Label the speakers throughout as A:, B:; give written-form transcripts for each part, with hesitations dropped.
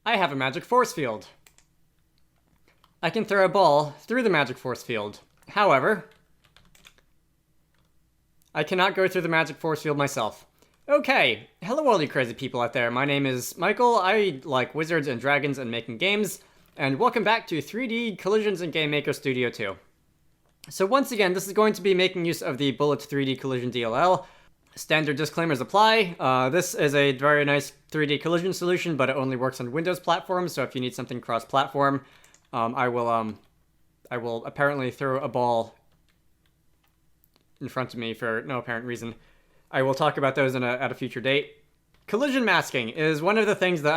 A: I have a magic force field. I can throw a ball through the magic force field. However, I cannot go through the magic force field myself. Okay, hello all you crazy people out there. My name is Michael. I like wizards and dragons and making games, and welcome back to 3D Collisions in GameMaker Studio 2. So once again, this is going to be making use of the Bullet 3D Collision DLL. Standard disclaimers apply. This is a very nice 3D collision solution, but it only works on Windows platforms, so if you need something cross-platform, I will apparently throw a ball in front of me for no apparent reason. I will talk about those at a future date. Collision masking is one of the things that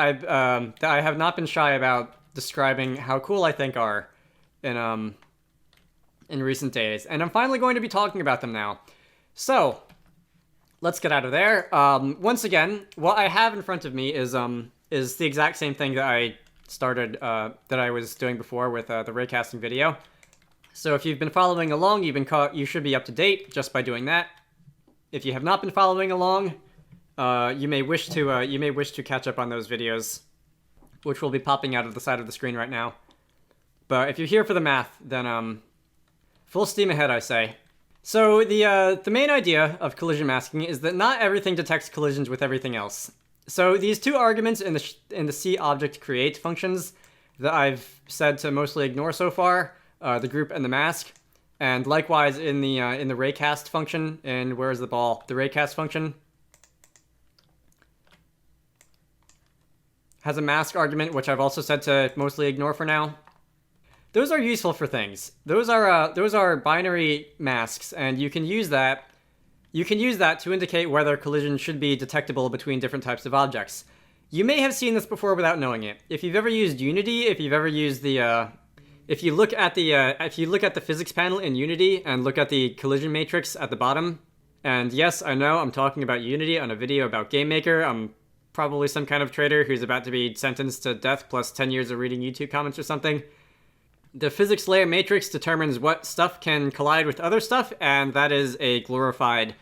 A: I have not been shy about describing how cool I think are in recent days, and I'm finally going to be talking about them now. So let's get out of there. Once again, what I have in front of me is the exact same thing that I started that I was doing before with the raycasting video. So if you've been following along, you should be up to date just by doing that. If you have not been following along, you may wish to catch up on those videos, which will be popping out of the side of the screen right now. But if you're here for the math, then full steam ahead, I say. So the main idea of collision masking is that not everything detects collisions with everything else. So these two arguments in the CObjectCreate functions that I've said to mostly ignore so far, the group and the mask, and likewise in the raycast function, and where's the ball? The raycast function has a mask argument, which I've also said to mostly ignore for now. Those are useful for things. Those are binary masks, and you can use that. You can use that to indicate whether collision should be detectable between different types of objects. You may have seen this before without knowing it. If you've ever used Unity, if you've ever used the if you look at the physics panel in Unity and look at the collision matrix at the bottom, and yes, I know I'm talking about Unity on a video about GameMaker. I'm probably some kind of traitor who's about to be sentenced to death plus 10 years of reading YouTube comments or something. The physics layer matrix determines what stuff can collide with other stuff, and that is a glorified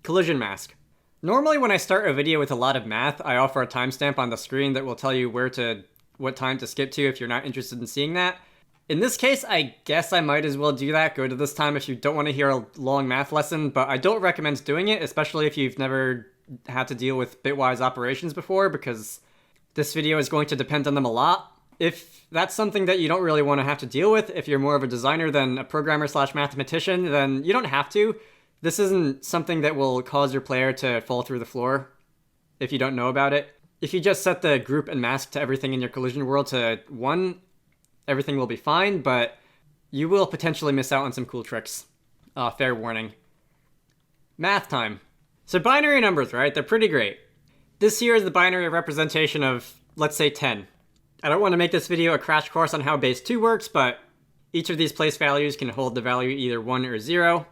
A: collision mask. Normally when I start a video with a lot of math, I offer a timestamp on the screen that will tell you what time to skip to if you're not interested in seeing that. In this case, I guess I might as well do that. Go to this time if you don't want to hear a long math lesson, but I don't recommend doing it, especially if you've never had to deal with bitwise operations before, because this video is going to depend on them a lot. If that's something that you don't really want to have to deal with, if you're more of a designer than a programmer/mathematician, then you don't have to. This isn't something that will cause your player to fall through the floor if you don't know about it. If you just set the group and mask to everything in your collision world to 1, everything will be fine, but you will potentially miss out on some cool tricks. Fair warning. Math time. So binary numbers, right? They're pretty great. This here is the binary representation of, let's say, 10. I don't want to make this video a crash course on how base 2 works, but each of these place values can hold the value either 1 or 0.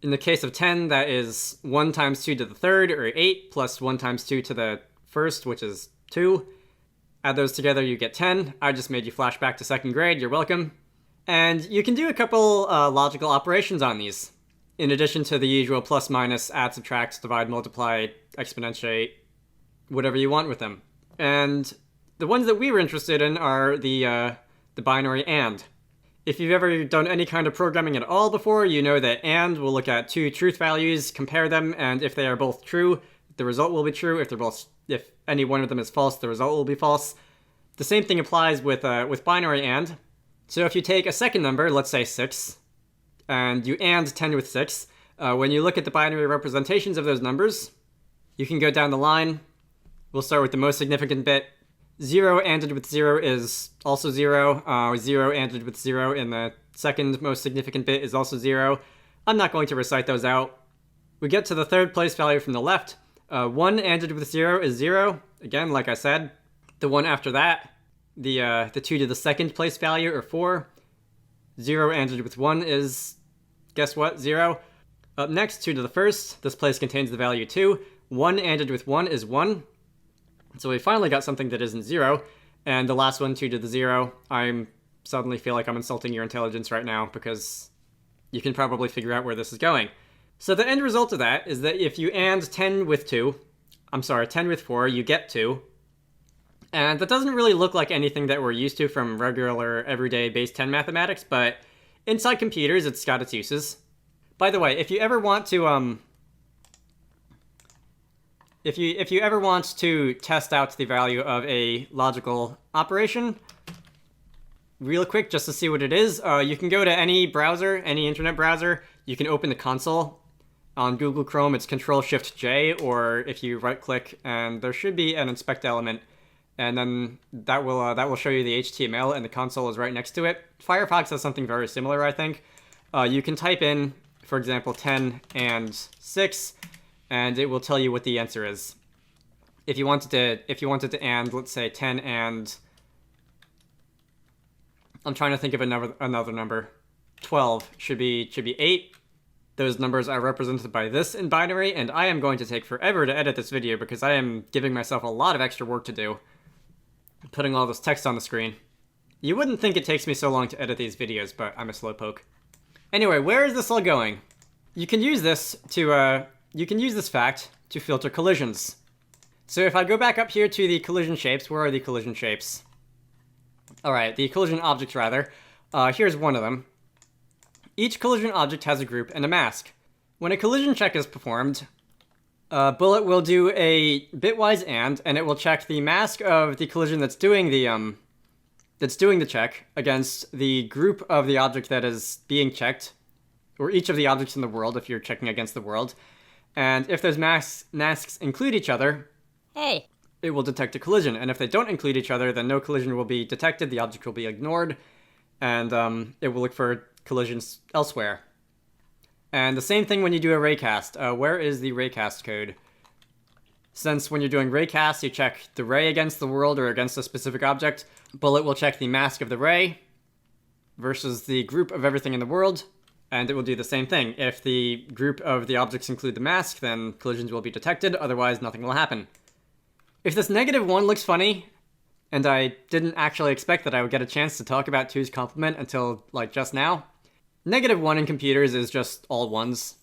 A: In the case of 10, that is 1 times 2 to the third, or 8, plus 1 times 2 to the first, which is 2. Add those together, you get 10. I just made you flash back to 2nd grade, you're welcome. And you can do a couple logical operations on these, in addition to the usual plus, minus, add, subtract, divide, multiply, exponentiate, whatever you want with them. And the ones that we were interested in are the binary AND. If you've ever done any kind of programming at all before, you know that AND will look at two truth values, compare them, and if they are both true, the result will be true. If any one of them is false, the result will be false. The same thing applies with binary AND. So if you take a second number, let's say 6, and you AND 10 with 6, when you look at the binary representations of those numbers, you can go down the line. We'll start with the most significant bit. 0 ANDed with 0 is also 0. 0 ANDed with 0 in the second most significant bit is also 0. I'm not going to recite those out. We get to the third place value from the left. 1 ANDed with 0 is 0. Again, like I said. The one after that, the 2 to the second place value, or 4. 0 ANDed with 1 is, guess what, 0. Up next, 2 to the first. This place contains the value 2. 1 ANDed with 1 is 1. So we finally got something that isn't 0, and the last one, 2 to the 0, I suddenly feel like I'm insulting your intelligence right now, because you can probably figure out where this is going. So the end result of that is that if you AND 10 with 4, you get 2, And that doesn't really look like anything that we're used to from regular, everyday base 10 mathematics, but inside computers, it's got its uses. By the way, if you ever want to, if you ever want to test out the value of a logical operation, real quick, just to see what it is, you can go to any browser, any internet browser. You can open the console. On Google Chrome, it's Control-Shift-J, or if you right-click, and there should be an inspect element, and then that will show you the HTML, and the console is right next to it. Firefox has something very similar, I think. You can type in, for example, 10 and 6, and it will tell you what the answer is. If you wanted to and, let's say, 10 and... I'm trying to think of another number. 12 should be 8. Those numbers are represented by this in binary, and I am going to take forever to edit this video because I am giving myself a lot of extra work to do, putting all this text on the screen. You wouldn't think it takes me so long to edit these videos, but I'm a slowpoke. Anyway, where is this all going? You can use this fact to filter collisions. So if I go back up here to the collision shapes, where are the collision shapes? Alright, the collision objects rather. Here's one of them. Each collision object has a group and a mask. When a collision check is performed, Bullet will do a bitwise and it will check the mask of the collision that's doing the check against the group of the object that is being checked, or each of the objects in the world if you're checking against the world. And if those masks include each other,
B: Hey.
A: It will detect a collision. And if they don't include each other, then no collision will be detected, the object will be ignored, and it will look for collisions elsewhere. And the same thing when you do a raycast. Where is the raycast code? Since when you're doing raycast, you check the ray against the world or against a specific object, Bullet will check the mask of the ray versus the group of everything in the world, and it will do the same thing. If the group of the objects include the mask, then collisions will be detected, otherwise nothing will happen. If this -1 looks funny, and I didn't actually expect that I would get a chance to talk about 2's complement until, like, just now, -1 in computers is just all ones.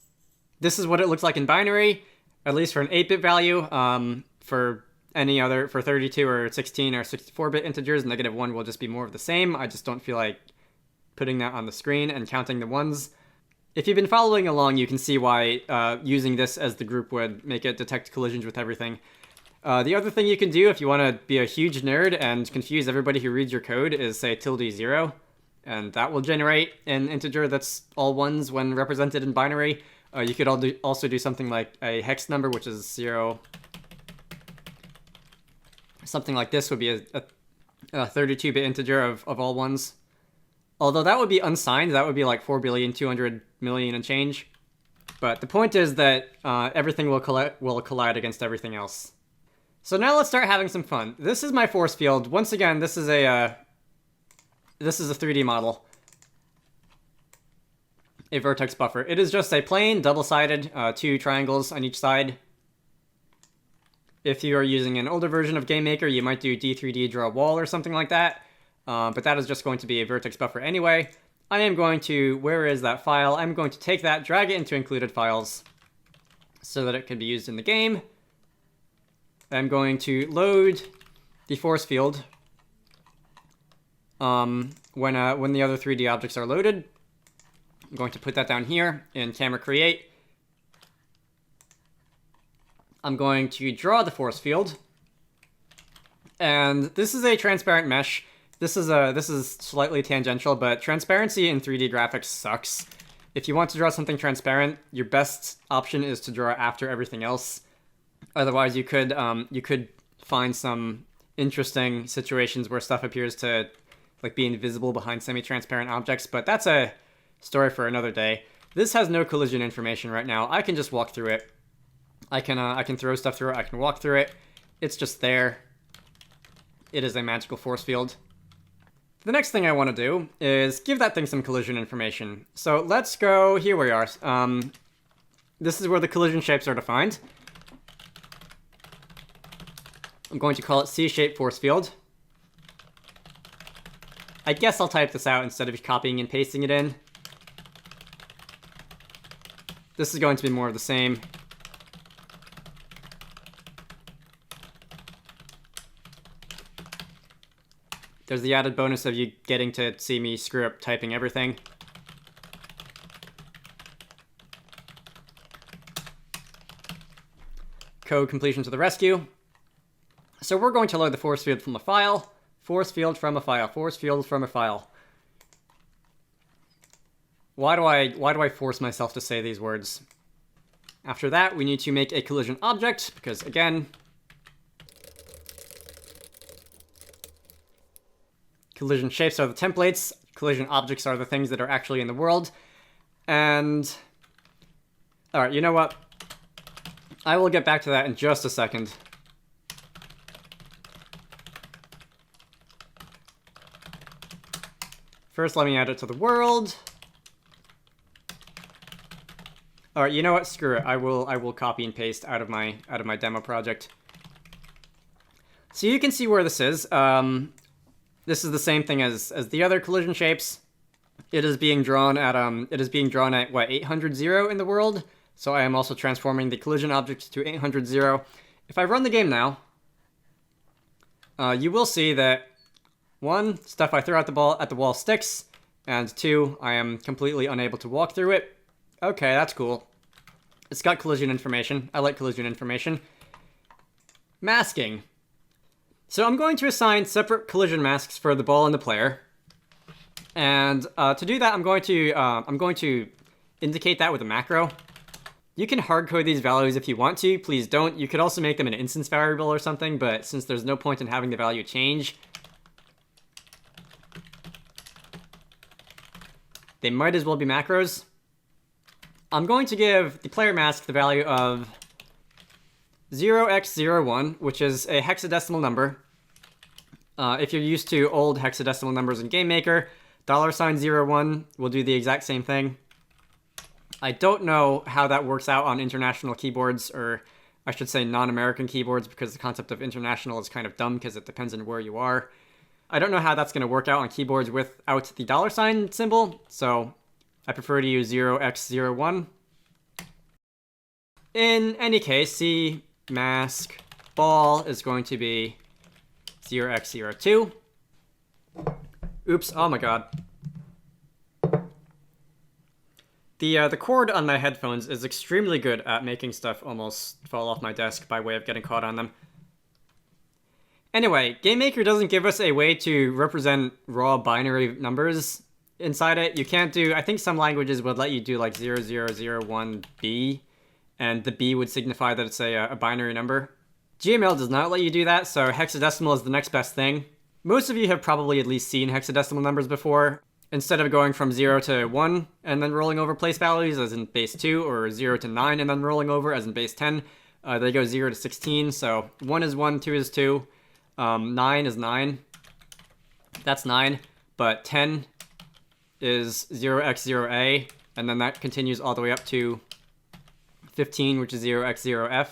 A: This is what it looks like in binary, at least for an 8-bit value. For any other, for 32 or 16 or 64-bit integers, -1 will just be more of the same. I just don't feel like putting that on the screen and counting the ones. If you've been following along, you can see why using this as the group would make it detect collisions with everything. The other thing you can do if you want to be a huge nerd and confuse everybody who reads your code is say ~0, and that will generate an integer that's all ones when represented in binary. You could also do something like a hex number, which is 0. Something like this would be a 32-bit integer of all ones. Although that would be unsigned, that would be like 4,200,000,000 and change. But the point is that everything will collide against everything else. So now let's start having some fun. This is my force field. Once again, this is a 3D model. A vertex buffer. It is just a plain, double-sided, 2 triangles on each side. If you are using an older version of GameMaker, you might do D3D draw wall or something like that. But that is just going to be a vertex buffer anyway. I am going to, where is that file? I'm going to take that, drag it into included files so that it can be used in the game. I'm going to load the force field when the other 3D objects are loaded. I'm going to put that down here in camera create. I'm going to draw the force field. And this is a transparent mesh. This is slightly tangential, but transparency in 3D graphics sucks. If you want to draw something transparent, your best option is to draw after everything else. Otherwise, you could find some interesting situations where stuff appears to like be invisible behind semi-transparent objects, but that's a story for another day. This has no collision information right now. I can just walk through it. I can throw stuff through it. I can walk through it. It's just there. It is a magical force field. The next thing I want to do is give that thing some collision information. So let's go, here we are. This is where the collision shapes are defined. I'm going to call it C-shaped force field. I guess I'll type this out instead of copying and pasting it in. This is going to be more of the same. There's the added bonus of you getting to see me screw up typing everything. Code completion to the rescue. So we're going to load the force field from a file. Force field from a file. Force field from a file. Why do I force myself to say these words? After that, we need to make a collision object, because again, collision shapes are the templates, collision objects are the things that are actually in the world. And alright, you know what? I will get back to that in just a second. First, let me add it to the world. All right, you know what? Screw it. I will copy and paste out of my demo project. So you can see where this is. This is the same thing as the other collision shapes. It is being drawn at what, 800 in the world. So I am also transforming the collision object to 800. If I run the game now, you will see that 1, stuff I throw at the wall sticks, and 2, I am completely unable to walk through it. Okay, that's cool. It's got collision information. I like collision information. Masking. So I'm going to assign separate collision masks for the ball and the player. And to do that, I'm going to indicate that with a macro. You can hardcode these values if you want to. Please don't. You could also make them an instance variable or something, but since there's no point in having the value change, they might as well be macros. I'm going to give the player mask the value of 0x01, which is a hexadecimal number. If you're used to old hexadecimal numbers in GameMaker, $01 will do the exact same thing. I don't know how that works out on international keyboards, or I should say non-American keyboards, because the concept of international is kind of dumb because it depends on where you are. I don't know how that's going to work out on keyboards without the $ symbol, so I prefer to use 0x01. In any case, C mask ball is going to be 0x02. Oops, oh my god. The cord on my headphones is extremely good at making stuff almost fall off my desk by way of getting caught on them. Anyway, GameMaker doesn't give us a way to represent raw binary numbers inside it. You can't do, I think some languages would let you do like 0001B, and the B would signify that it's a binary number. GML does not let you do that, so hexadecimal is the next best thing. Most of you have probably at least seen hexadecimal numbers before. Instead of going from 0 to 1 and then rolling over place values as in base 2, or 0 to 9 and then rolling over as in base 10, they go 0 to 16, so 1 is 1, 2 is 2, 9 is 9, that's 9, but 10 is 0x0a, and then that continues all the way up to 15, which is 0x0f.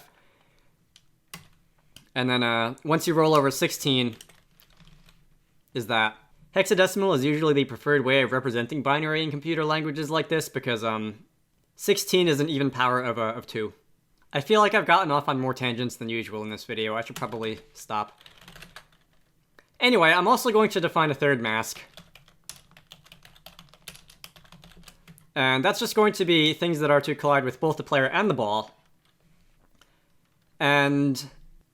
A: And then once you roll over 16 is that. Hexadecimal is usually the preferred way of representing binary in computer languages like this, because 16 is an even power of 2. I feel like I've gotten off on more tangents than usual in this video. I should probably stop. Anyway, I'm also going to define a third mask. And that's just going to be things that are to collide with both the player and the ball. And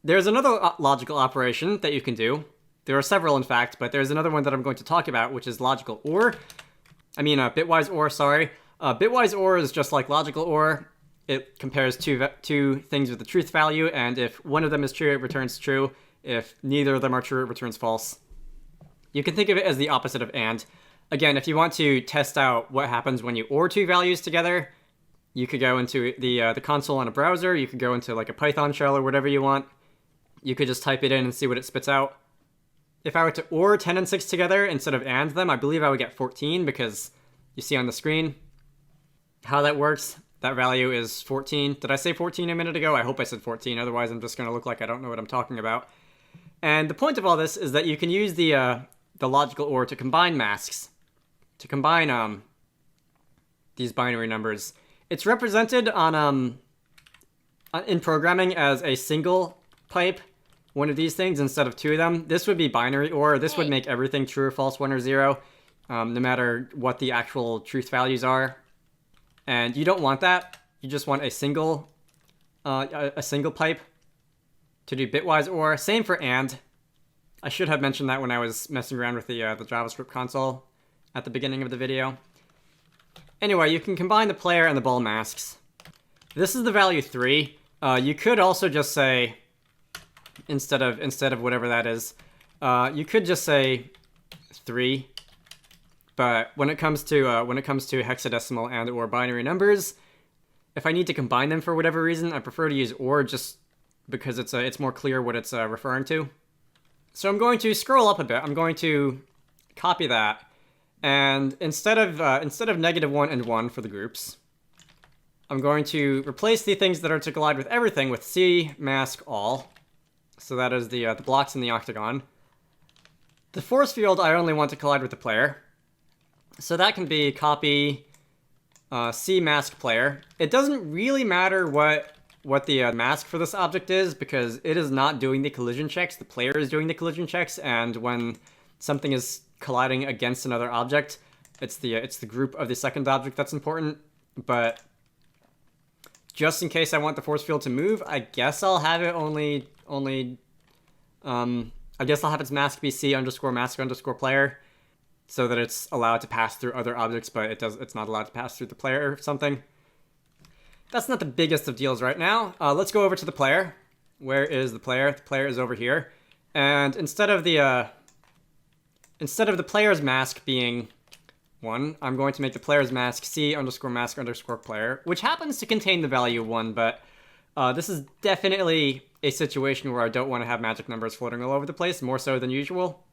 A: there's another logical operation that you can do. There are several, in fact, but there's another one that I'm going to talk about, which is logical OR. Bitwise OR, sorry. Bitwise OR is just like logical OR. It compares two things with the truth value, and if one of them is true, it returns true. If neither of them are true, it returns false. You can think of it as the opposite of AND. Again, if you want to test out what happens when you OR two values together, you could go into the console on a browser. You could go into like a Python shell or whatever you want. You could just type it in and see what it spits out. If I were to OR 10 and 6 together instead of AND them, I believe I would get 14, because you see on the screen how that works. That value is 14. Did I say 14 a minute ago? I hope I said 14, otherwise I'm just going to look like I don't know what I'm talking about. And the point of all this is that you can use the logical OR to combine masks, to combine these binary numbers. It's represented on in programming as a single pipe, one of these things instead of two of them. This would be binary OR. This would make everything true or false, 1 or 0, no matter what the actual truth values are. And you don't want that. You just want a single pipe to do bitwise OR. Same for AND. I should have mentioned that when I was messing around with the JavaScript console at the beginning of the video. Anyway, you can combine the player and the ball masks. This is the value 3. You could also just say, instead of whatever that is, you could just say 3. But when it comes to hexadecimal and or binary numbers, if I need to combine them for whatever reason, I prefer to use OR just because it's more clear what it's referring to. So I'm going to scroll up a bit. I'm going to copy that, and instead of -1 and 1 for the groups, I'm going to replace the things that are to collide with everything with C mask all. So that is the blocks in the octagon. The force field I only want to collide with the player, so that can be copy C mask player. It doesn't really matter what the mask for this object is, because it is not doing the collision checks. The player is doing the collision checks, and when something is colliding against another object, it's the group of the second object that's important. But just in case I want the force field to move, I guess I'll have it I guess I'll have its mask be C underscore mask underscore player, so that it's allowed to pass through other objects, but it's not allowed to pass through the player or something. That's not the biggest of deals right now. Let's go over to the player. Where is the player? The player is over here. And instead of the player's mask being 1, I'm going to make the player's mask C underscore mask underscore player, which happens to contain the value 1, but this is definitely a situation where I don't want to have magic numbers floating all over the place, more so than usual.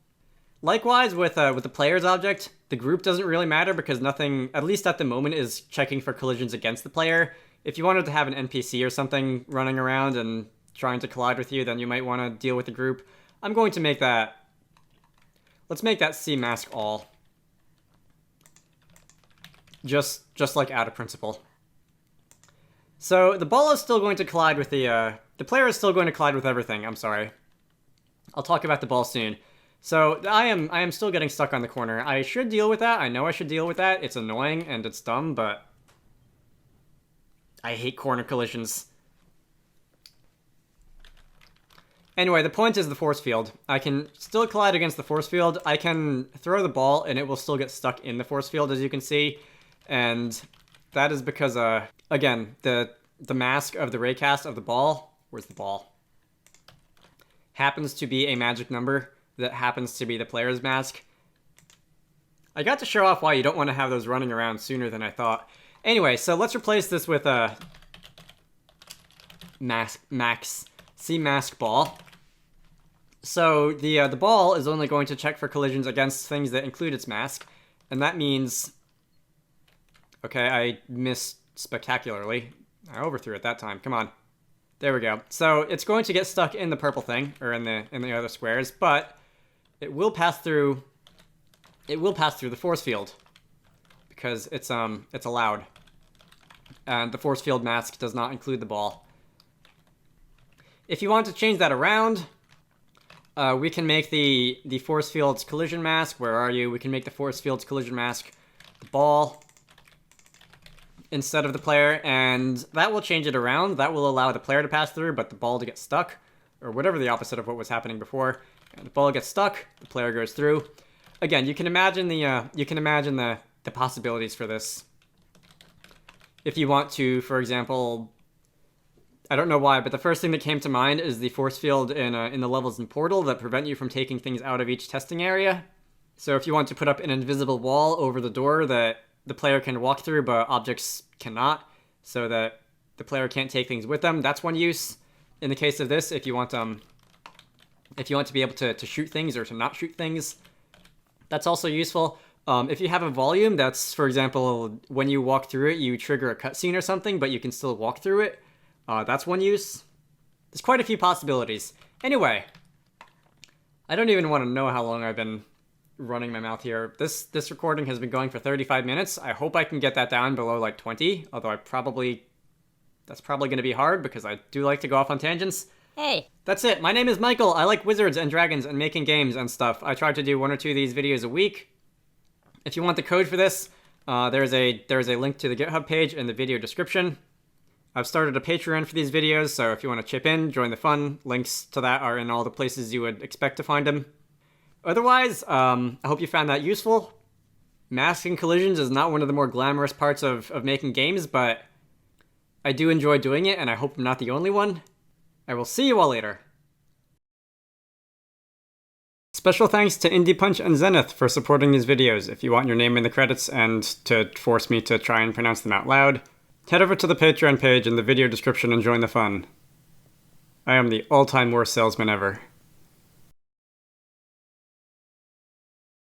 A: Likewise, with the player's object, the group doesn't really matter because nothing, at least at the moment, is checking for collisions against the player. If you wanted to have an NPC or something running around and trying to collide with you, then you might want to deal with the group. I'm going to make that... Let's make that C mask all. Just like out of principle. So the ball is still going to collide with the player is still going to collide with everything. I'm sorry. I'll talk about the ball soon. So I am still getting stuck on the corner. I should deal with that. I know I should deal with that. It's annoying and it's dumb, but I hate corner collisions. Anyway, the point is the force field. I can still collide against the force field. I can throw the ball and it will still get stuck in the force field, as you can see. And that is because, again, the mask of the raycast of the ball, where's the ball, happens to be a magic number that happens to be the player's mask. I got to show off why you don't want to have those running around sooner than I thought. Anyway, so let's replace this with a max C mask ball. So the ball is only going to check for collisions against things that include its mask, and that means, okay, I missed spectacularly. I overthrew it that time. Come on. There we go. So it's going to get stuck in the purple thing, or in the other squares, but it will pass through the force field because it's allowed. And the force field mask does not include the ball. If you want to change that around, we can make the force field's collision mask. Where are you? We can make the force field's collision mask the ball instead of the player, and that will change it around. That will allow the player to pass through, but the ball to get stuck, or whatever the opposite of what was happening before. And the ball gets stuck, the player goes through. Again, you can imagine the possibilities for this. If you want to, for example, I don't know why, but the first thing that came to mind is the force field in the levels in Portal that prevent you from taking things out of each testing area. So if you want to put up an invisible wall over the door that the player can walk through, but objects cannot, so that the player can't take things with them, that's one use. In the case of this, if you want to be able to shoot things or to not shoot things, that's also useful. If you have a volume that's, for example, when you walk through it, you trigger a cutscene or something, but you can still walk through it, that's one use. There's quite a few possibilities. Anyway, I don't even want to know how long I've been running my mouth here. This recording has been going for 35 minutes. I hope I can get that down below like 20, although that's probably going to be hard because I do like to go off on tangents.
B: Hey.
A: That's it. My name is Michael. I like wizards and dragons and making games and stuff. I try to do 1 or 2 of these videos a week. If you want the code for this, there's a link to the GitHub page in the video description. I've started a Patreon for these videos, so if you want to chip in, join the fun, links to that are in all the places you would expect to find them. Otherwise, I hope you found that useful. Masking collisions is not one of the more glamorous parts of making games, but I do enjoy doing it, and I hope I'm not the only one. I will see you all later. Special thanks to Indie Punch and Zenith for supporting these videos. If you want your name in the credits and to force me to try and pronounce them out loud, head over to the Patreon page in the video description and join the fun. I am the all-time worst salesman ever.